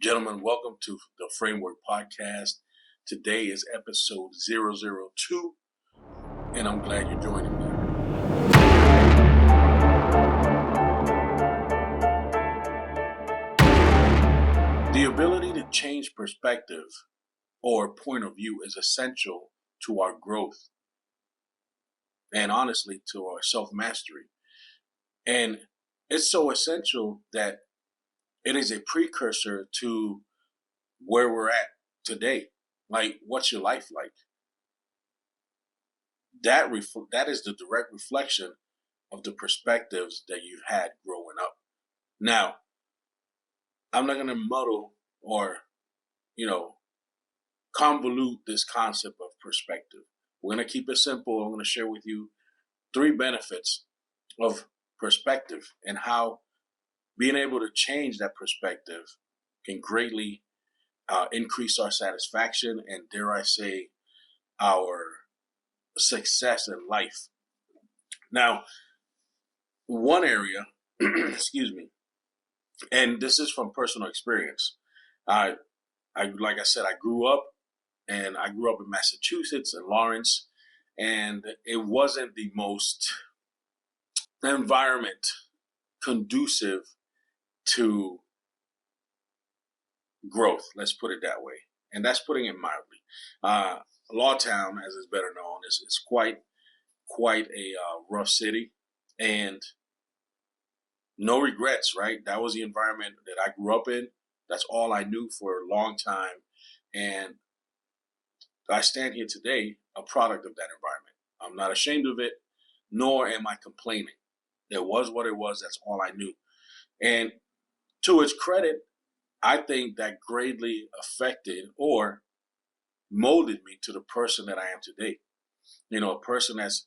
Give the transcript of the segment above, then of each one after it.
Gentlemen, welcome to the Framework Podcast. Today is episode 002, and I'm glad you're joining me. The ability to change perspective or point of view is essential to our growth and honestly to our self-mastery. And it's so essential that it is a precursor to where we're at today. Like, what's your life like? That is the direct reflection of the perspectives that you've had growing up. Now, I'm not going to muddle or, convolute this concept of perspective. We're going to keep it simple. I'm going to share with you 3 benefits of perspective and how being able to change that perspective can greatly increase our satisfaction and, dare I say, our success in life. Now, one area, excuse me, and this is from personal experience. I like I said, I grew up in Massachusetts in Lawrence, and it wasn't the most environment conducive to growth. Let's put it that way, and that's putting it mildly. Lawtown, as it's better known, is quite a rough city, and no regrets, right? That was the environment that I grew up in. That's all I knew for a long time. And I stand here today a product of that environment. I'm not ashamed of it, nor am I complaining. It was what it was. That's all I knew. And to its credit, I think that greatly affected or molded me to the person that I am today. A person that's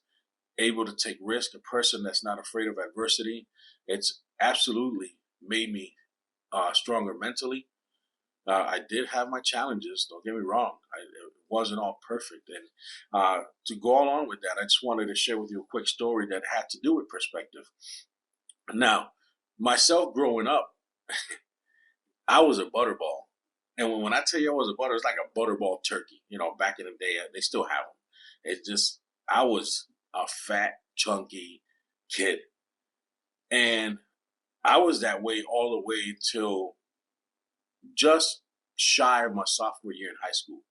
able to take risk, a person that's not afraid of adversity. It's absolutely made me stronger mentally. I did have my challenges, don't get me wrong. It wasn't all perfect. And to go along with that, I just wanted to share with you a quick story that had to do with perspective. Now, myself growing up, I was a butterball. And when I tell you I was a butter, it's like a butterball turkey. Back in the day, they still have them. It's just, I was a fat, chunky kid. And I was that way all the way till just shy of my sophomore year in high school.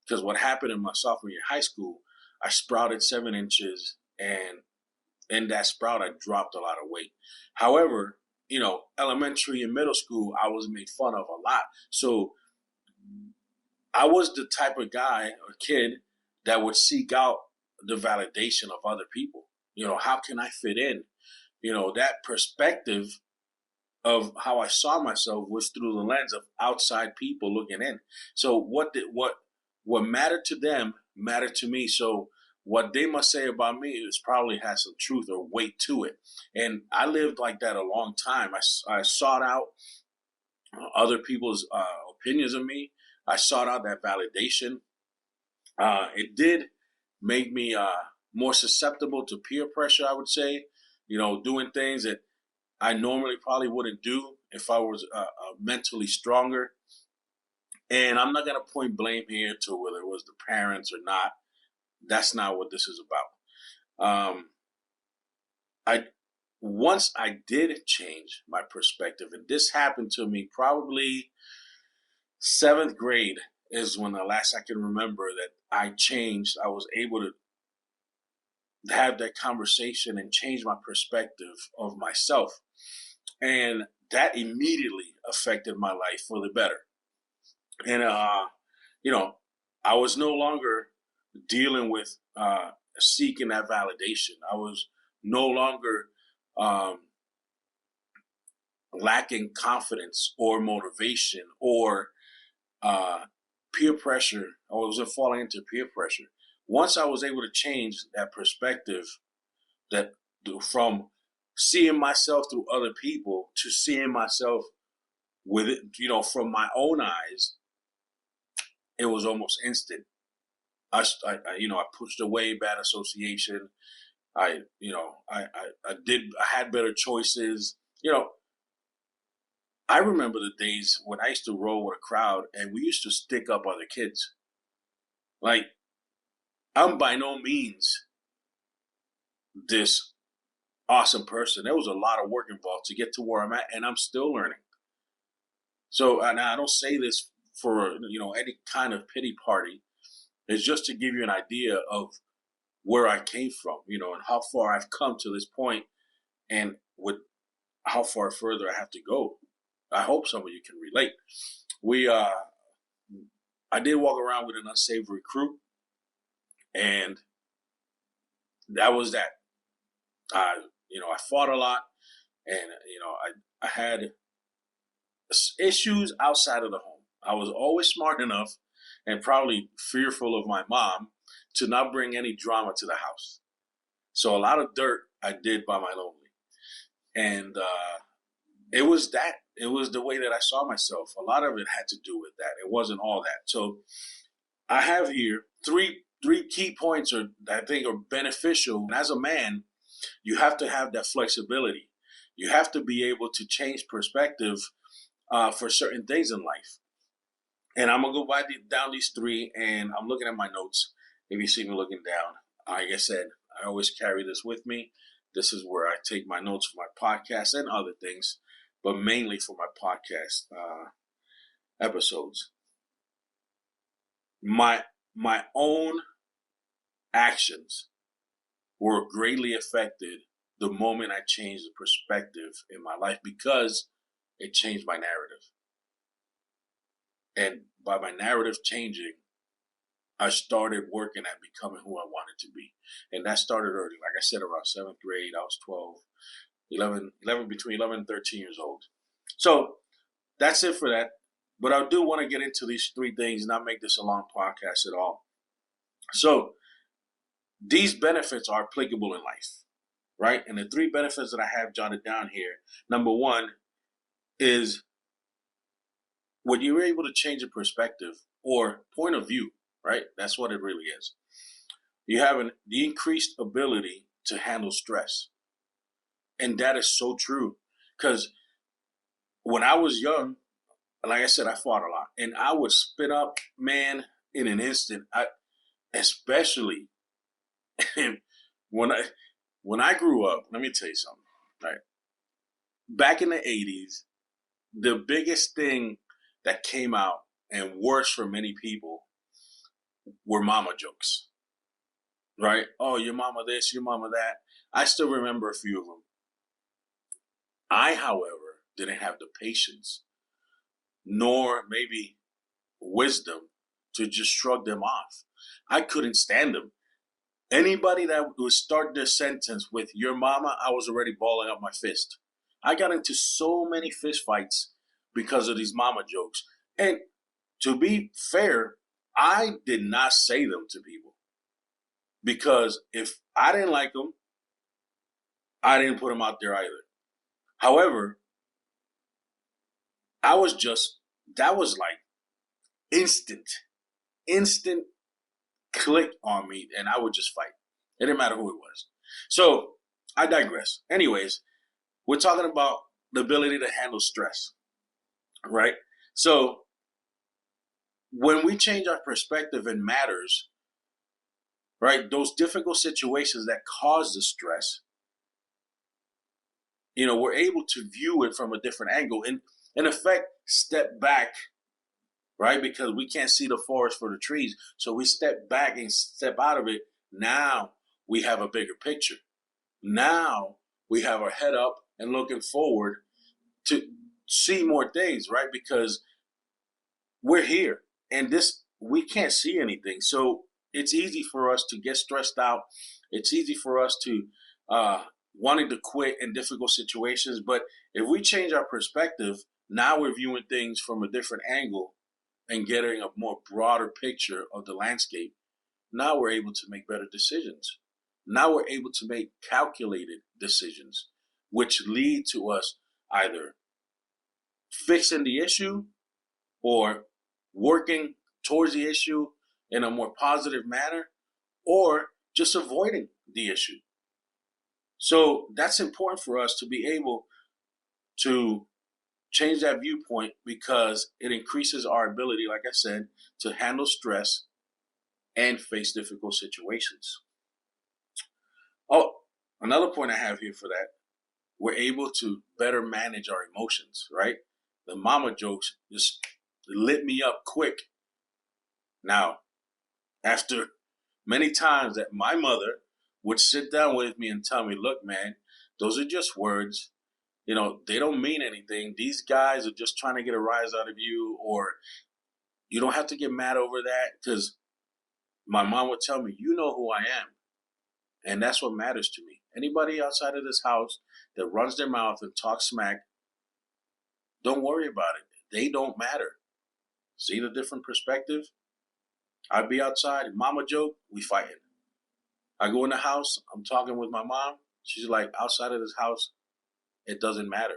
Because what happened in my sophomore year in high school, I sprouted 7 inches, and in that sprout, I dropped a lot of weight. However, elementary and middle school, I was made fun of a lot. So I was the type of guy or kid that would seek out the validation of other people. How can I fit in? That perspective of how I saw myself was through the lens of outside people looking in. So what mattered to them mattered to me. So what they must say about me is probably has some truth or weight to it. And I lived like that a long time. I sought out other people's opinions of me. I sought out that validation. It did make me more susceptible to peer pressure, I would say. Doing things that I normally probably wouldn't do if I was mentally stronger. And I'm not going to point blame here to whether it was the parents or not. That's not what this is about. Once I did change my perspective, and this happened to me probably 7th grade is when the last I can remember that I changed. I was able to have that conversation and change my perspective of myself. And that immediately affected my life for the better. And, I was no longer dealing with seeking that validation. I was no longer lacking confidence or motivation or peer pressure. I wasn't falling into peer pressure. Once I was able to change that perspective, that from seeing myself through other people to seeing myself with it, from my own eyes, it was almost instant. I pushed away bad association. I had better choices. I remember the days when I used to roll with a crowd and we used to stick up other kids. Like, I'm by no means this awesome person. There was a lot of work involved to get to where I'm at, and I'm still learning. So, and I don't say this for any kind of pity party. It's just to give you an idea of where I came from, and how far I've come to this point, and with how far further I have to go. I hope some of you can relate. We, I did walk around with an unsavory crew, and that was that. I fought a lot, and I had issues outside of the home. I was always smart enough, and probably fearful of my mom, to not bring any drama to the house. So a lot of dirt I did by my lonely, and it was that. It was the way that I saw myself. A lot of it had to do with that. It wasn't all that. So I have here three key points that I think are beneficial. And as a man, you have to have that flexibility. You have to be able to change perspective for certain things in life. And I'm gonna go down these three, and I'm looking at my notes. If you see me looking down, like I said, I always carry this with me. This is where I take my notes for my podcast and other things, but mainly for my podcast episodes. My own actions were greatly affected the moment I changed the perspective in my life, because it changed my narrative. And by my narrative changing, I started working at becoming who I wanted to be. And that started early. Like I said, around seventh grade, I was 12, 11, between 11 and 13 years old. So that's it for that. But I do want to get into these three things and not make this a long podcast at all. So these benefits are applicable in life, right? And the three benefits that I have jotted down here, number one is when you're able to change a perspective or point of view, right? That's what it really is. You have the increased ability to handle stress. And that is so true. Because when I was young, like I said, I fought a lot. And I would spit up, man, in an instant. Especially when I grew up, let me tell you something, right? Back in the 80s, the biggest thing that came out, and worse for many people, were mama jokes, right? Oh, your mama this, your mama that. I still remember a few of them. I, however, didn't have the patience nor maybe wisdom to just shrug them off. I couldn't stand them. Anybody that would start their sentence with "your mama," I was already balling up my fist. I got into so many fist fights because of these mama jokes. And to be fair, I did not say them to people, because if I didn't like them, I didn't put them out there either. However, that was like instant click on me, and I would just fight. It didn't matter who it was. So I digress. Anyways, we're talking about the ability to handle stress, right? So when we change our perspective in matters, right, those difficult situations that cause the stress, we're able to view it from a different angle and, in effect, step back, right? Because we can't see the forest for the trees. So we step back and step out of it. Now we have a bigger picture. Now we have our head up and looking forward to see more things, right? Because we're here and we can't see anything. So it's easy for us to get stressed out. It's easy for us to wanting to quit in difficult situations. But if we change our perspective, now we're viewing things from a different angle and getting a more broader picture of the landscape. Now we're able to make better decisions. Now we're able to make calculated decisions, which lead to us either fixing the issue or working towards the issue in a more positive manner, or just avoiding the issue. So that's important for us to be able to change that viewpoint because it increases our ability, like I said, to handle stress and face difficult situations. Oh, another point I have here for that, we're able to better manage our emotions, right? The mama jokes just lit me up quick. Now, after many times that my mother would sit down with me and tell me, look, man, those are just words. You know, they don't mean anything. These guys are just trying to get a rise out of you, or you don't have to get mad over that, because my mom would tell me, you know who I am. And that's what matters to me. Anybody outside of this house that runs their mouth and talks smack, don't worry about it. They don't matter. See the different perspective? I'd be outside, mama joke, we fighting. I go in the house, I'm talking with my mom. She's like, outside of this house, it doesn't matter.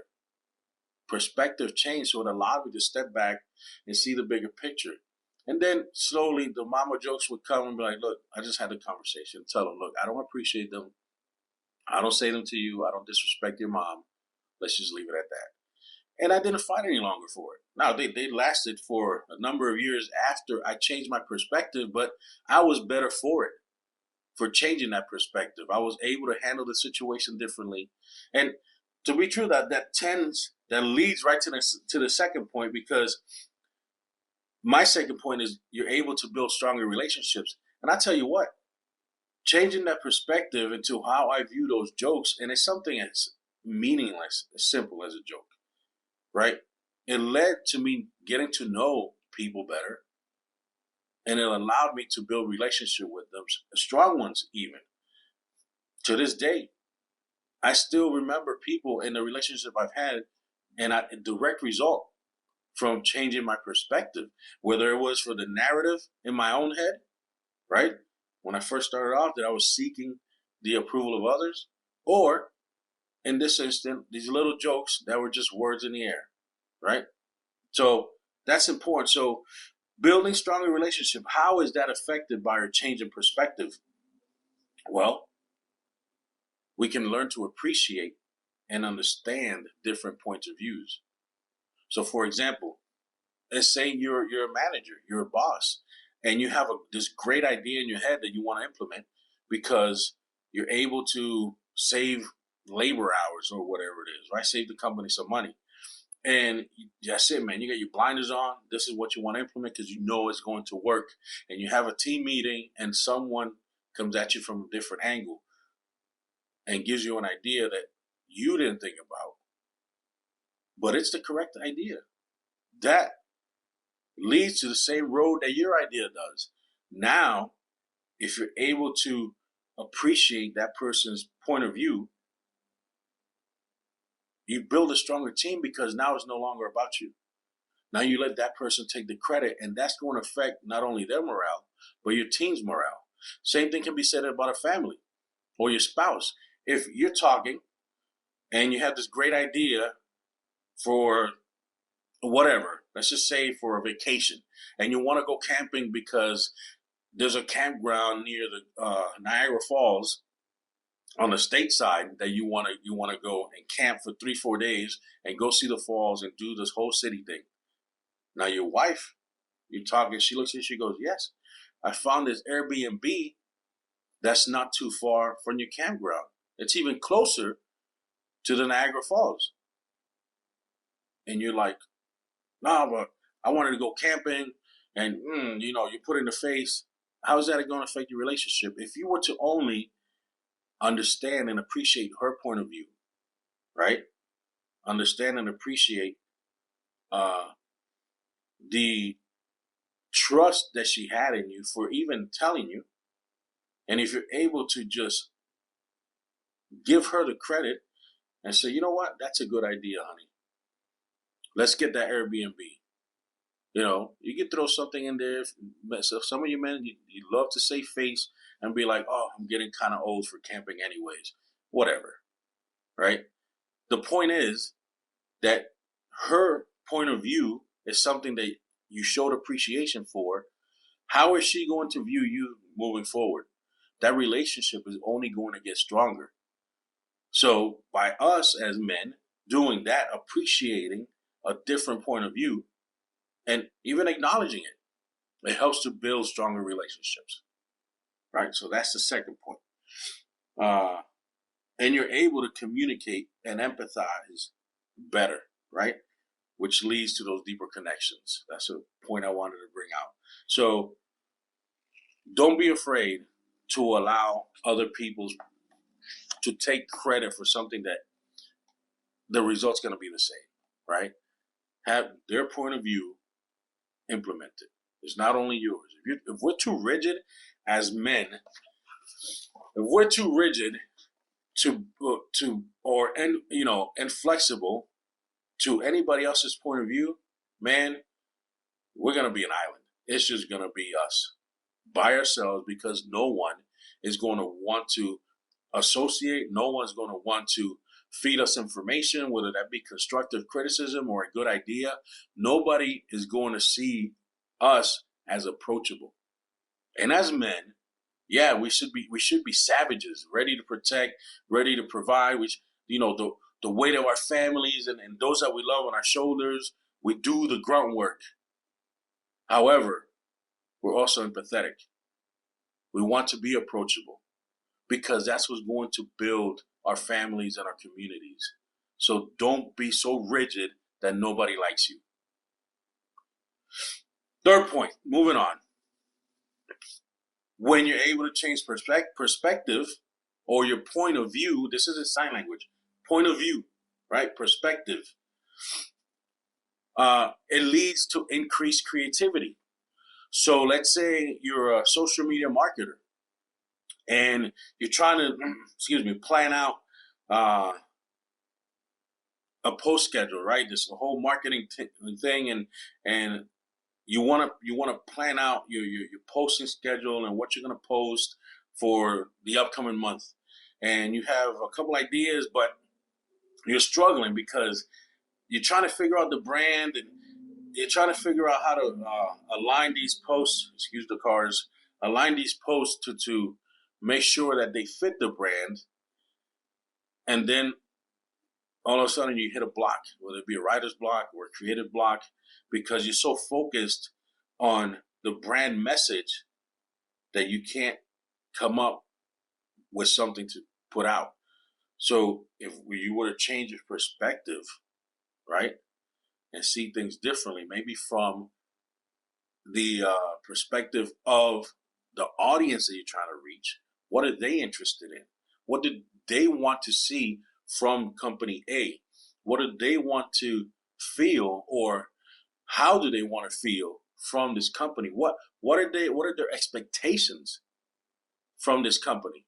Perspective changed, so it allowed me to step back and see the bigger picture. And then slowly the mama jokes would come and be like, look, I just had a conversation. Tell them, look, I don't appreciate them. I don't say them to you. I don't disrespect your mom. Let's just leave it at that. And I didn't fight any longer for it. Now, they lasted for a number of years after I changed my perspective, but I was better for it, for changing that perspective. I was able to handle the situation differently. And to be true, that leads right to the second point, because my second point is you're able to build stronger relationships. And I tell you what, changing that perspective into how I view those jokes, and it's something as meaningless, as simple as a joke, right? It led to me getting to know people better, and it allowed me to build relationship with them, strong ones even. To this day, I still remember people in the relationship I've had, and a direct result from changing my perspective, whether it was for the narrative in my own head, right? When I first started off, that I was seeking the approval of others, or in this instant, these little jokes that were just words in the air, right? So that's important. So building stronger relationship, how is that affected by our change in perspective? Well, we can learn to appreciate and understand different points of views. So for example, let's say you're a manager, you're a boss, and you have this great idea in your head that you want to implement because you're able to save labor hours or whatever it is, right? Save the company some money. And that's it, man. You got your blinders on. This is what you want to implement because you know it's going to work. And you have a team meeting and someone comes at you from a different angle and gives you an idea that you didn't think about, but it's the correct idea. That leads to the same road that your idea does. Now, if you're able to appreciate that person's point of view, you build a stronger team because now it's no longer about you. Now you let that person take the credit, and that's going to affect not only their morale, but your team's morale. Same thing can be said about a family or your spouse. If you're talking and you have this great idea for whatever, let's just say for a vacation, and you want to go camping because there's a campground near the Niagara Falls on the state side that you want to go and camp for 3-4 days and go see the falls and do this whole city thing. Now your wife, you're talking, she looks at you, she goes, yes, I found this Airbnb that's not too far from your campground. It's even closer to the Niagara Falls. And you're like, no, but I wanted to go camping, and you put in the face. How is that going to affect your relationship? If you were to only understand and appreciate her point of view, right? Understand and appreciate the trust that she had in you for even telling you. And if you're able to just give her the credit and say, you know what, that's a good idea, honey. Let's get that Airbnb. You can throw something in there. So some of you men, you love to save face and be like, oh, I'm getting kind of old for camping anyways. Whatever, right? The point is that her point of view is something that you showed appreciation for. How is she going to view you moving forward? That relationship is only going to get stronger. So by us as men doing that, appreciating a different point of view and even acknowledging it, it helps to build stronger relationships, right? So that's the second point. And you're able to communicate and empathize better, right? Which leads to those deeper connections. That's a point I wanted to bring out. So don't be afraid to allow other people to take credit for something that the result's going to be the same, right? Have their point of view implemented. It's not only yours. If we're too rigid as men, if we're too rigid and flexible to anybody else's point of view, man, we're gonna be an island. It's just gonna be us by ourselves because no one is going to want to associate. No one's going to want to feed us information, whether that be constructive criticism or a good idea. Nobody is going to see us as approachable. And as men, yeah, we should be savages, ready to protect, ready to provide. Which the weight of our families and those that we love on our shoulders. We do the grunt work. However, we're also empathetic. We want to be approachable because that's what's going to build our families and our communities. So don't be so rigid that nobody likes you. Third point, moving on. When you're able to change perspective or your point of view, this is a sign language, point of view, right? Perspective. It leads to increased creativity. So let's say you're a social media marketer and you're trying to, plan out a post schedule, right? This whole marketing thing, and you want to plan out your posting schedule and what you're going to post for the upcoming month, and you have a couple ideas, but you're struggling because you're trying to figure out the brand and you're trying to figure out how to align these posts. Excuse the cars. Align these posts to make sure that they fit the brand, and then all of a sudden you hit a block, whether it be a writer's block or a creative block, because you're so focused on the brand message that you can't come up with something to put out. So if you were to change your perspective, right, and see things differently, maybe from the perspective of the audience that you're trying to reach, what are they interested in? What do they want to see from company A? What do they want to feel, or how do they want to feel from this company? What are their expectations from this company?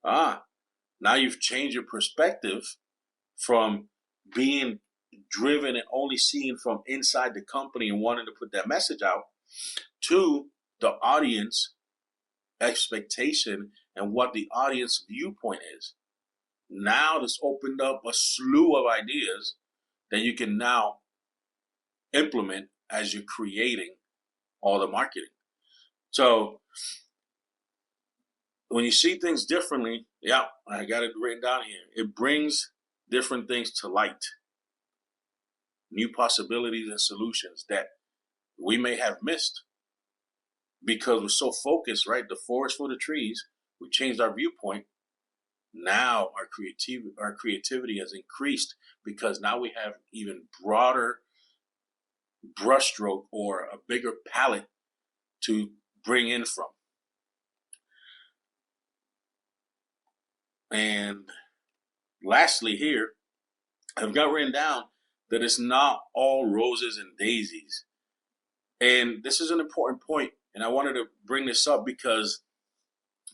Now you've changed your perspective from being driven and only seeing from inside the company and wanting to put that message out to the audience expectation and what the audience viewpoint is. Now this opened up a slew of ideas that you can now implement as you're creating all the marketing. So when you see things differently, yeah, I got it written down here. It brings different things to light, new possibilities and solutions that we may have missed because we're so focused, right? The forest for the trees. We changed our viewpoint. Now our creativity has increased because now we have even broader brushstroke or a bigger palette to bring in from. And lastly here, I've got written down that it's not all roses and daisies. And this is an important point, and I wanted to bring this up because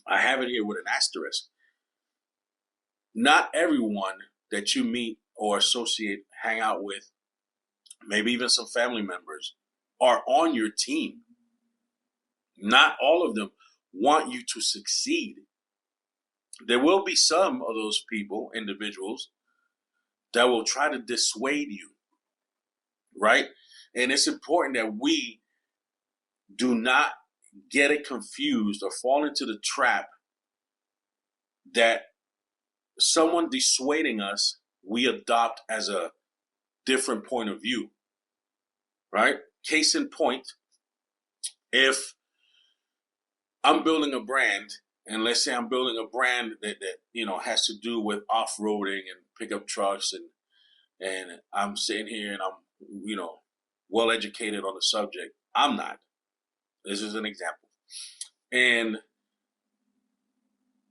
I have it here with an asterisk. Not everyone that you meet or associate, hang out with, maybe even some family members, are on your team. Not all of them want you to succeed. There will be some of those people, individuals, that will try to dissuade you, right? And it's important that we do not get it confused or fall into the trap that someone dissuading us, we adopt as a different point of view, right? Case in point, if I'm building a brand, and let's say I'm building a brand that has to do with off-roading and pickup trucks, and I'm sitting here and I'm well educated on the subject. I'm not. This is an example. And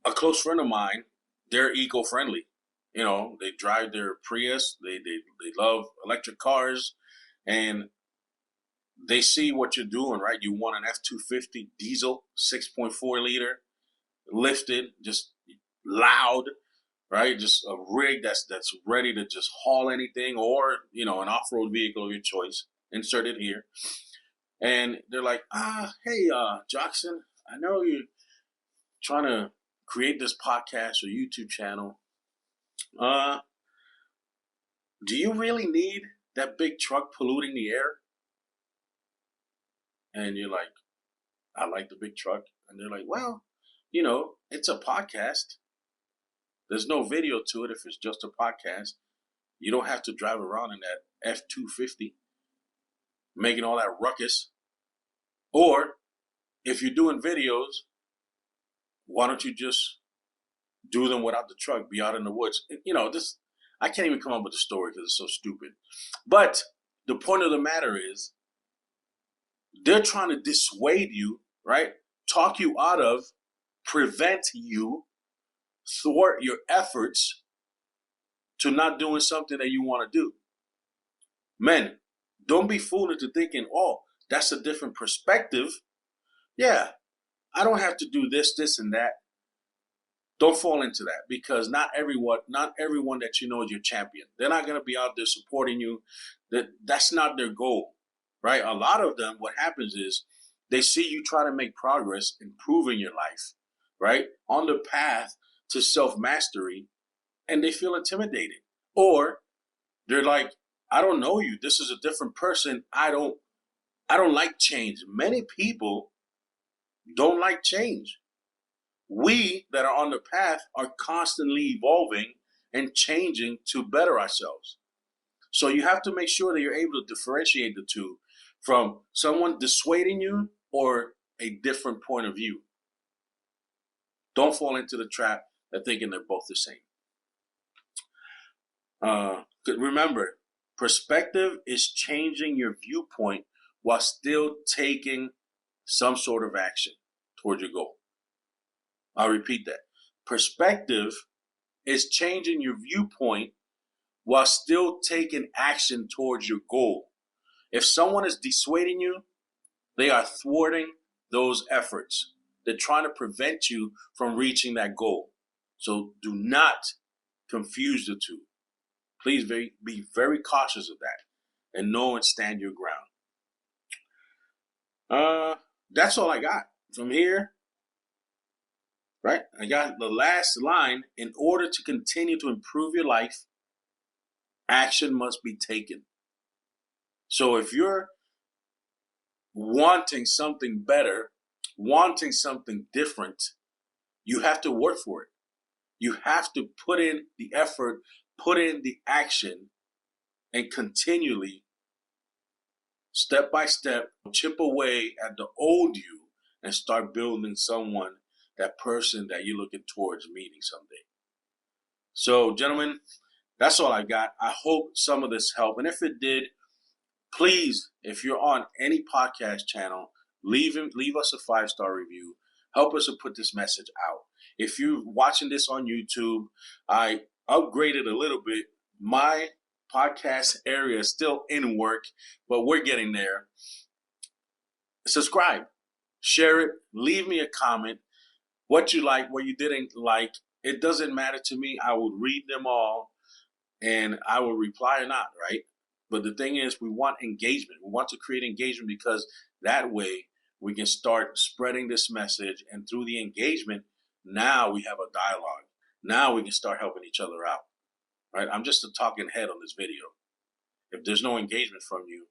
a close friend of mine, they're eco-friendly. They drive their Prius. They love electric cars, and they see what you're doing, right? You want an F-250 diesel, 6.4 liter, lifted, just loud, right? Just a rig that's ready to just haul anything, or an off-road vehicle of your choice. Insert it here. And they're like, hey, Jackson, I know you're trying to create this podcast or YouTube channel. Do you really need that big truck polluting the air? And you're like, I like the big truck. And they're like, well, it's a podcast. There's no video to it if it's just a podcast. You don't have to drive around in that F-250 making all that ruckus. Or if you're doing videos, why don't you just do them without the truck, be out in the woods? I can't even come up with a story because it's so stupid. But the point of the matter is, they're trying to dissuade you, right? Talk you out of, prevent you, thwart your efforts to not doing something that you want to do. Men, don't be fooled into thinking, oh, that's a different perspective. Yeah, I don't have to do this, this, and that. Don't fall into that, because not everyone that you know is your champion. They're not going to be out there supporting you. That's not their goal, right? A lot of them, what happens is they see you try to make progress, improving your life, right? On the path to self-mastery, and they feel intimidated. Or they're like, I don't know you. This is a different person. I don't like change. Many people don't like change. We that are on the path are constantly evolving and changing to better ourselves. So you have to make sure that you're able to differentiate the two from someone dissuading you or a different point of view. Don't fall into the trap of thinking they're both the same. Remember, perspective is changing your viewpoint while still taking some sort of action towards your goal. I'll repeat that. Perspective is changing your viewpoint while still taking action towards your goal. If someone is dissuading you, they are thwarting those efforts. They're trying to prevent you from reaching that goal. So do not confuse the two. Please be very cautious of that and know and stand your ground. That's all I got from here. Right? I got the last line. In order to continue to improve your life, action must be taken. So if you're wanting something better, wanting something different, you have to work for it. You have to put in the effort, put in the action, and continually, step by step, chip away at the old you and start building that person that you're looking towards meeting someday. So, gentlemen, that's all I got. I hope some of this helped. And if it did, please, if you're on any podcast channel, leave us a 5-star review. Help us to put this message out. If you're watching this on YouTube, I upgraded a little bit. My podcast area is still in work, but we're getting there. Subscribe, share it, leave me a comment. What you like, what you didn't like, it doesn't matter to me. I will read them all and I will reply or not, right? But the thing is, we want engagement. We want to create engagement because that way we can start spreading this message. And through the engagement, now we have a dialogue. Now we can start helping each other out, right? I'm just a talking head on this video. If there's no engagement from you,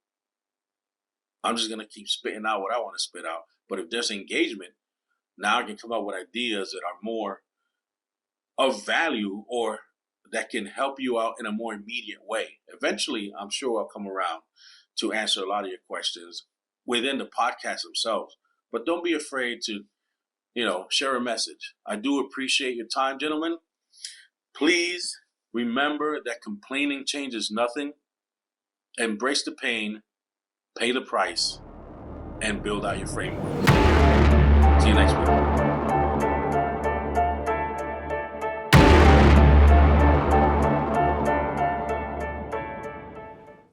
I'm just going to keep spitting out what I want to spit out. But if there's engagement, now I can come up with ideas that are more of value or that can help you out in a more immediate way. Eventually, I'm sure I'll come around to answer a lot of your questions within the podcast themselves. But don't be afraid to, share a message. I do appreciate your time, gentlemen. Please remember that complaining changes nothing. Embrace the pain, pay the price, and build out your framework. See you next week.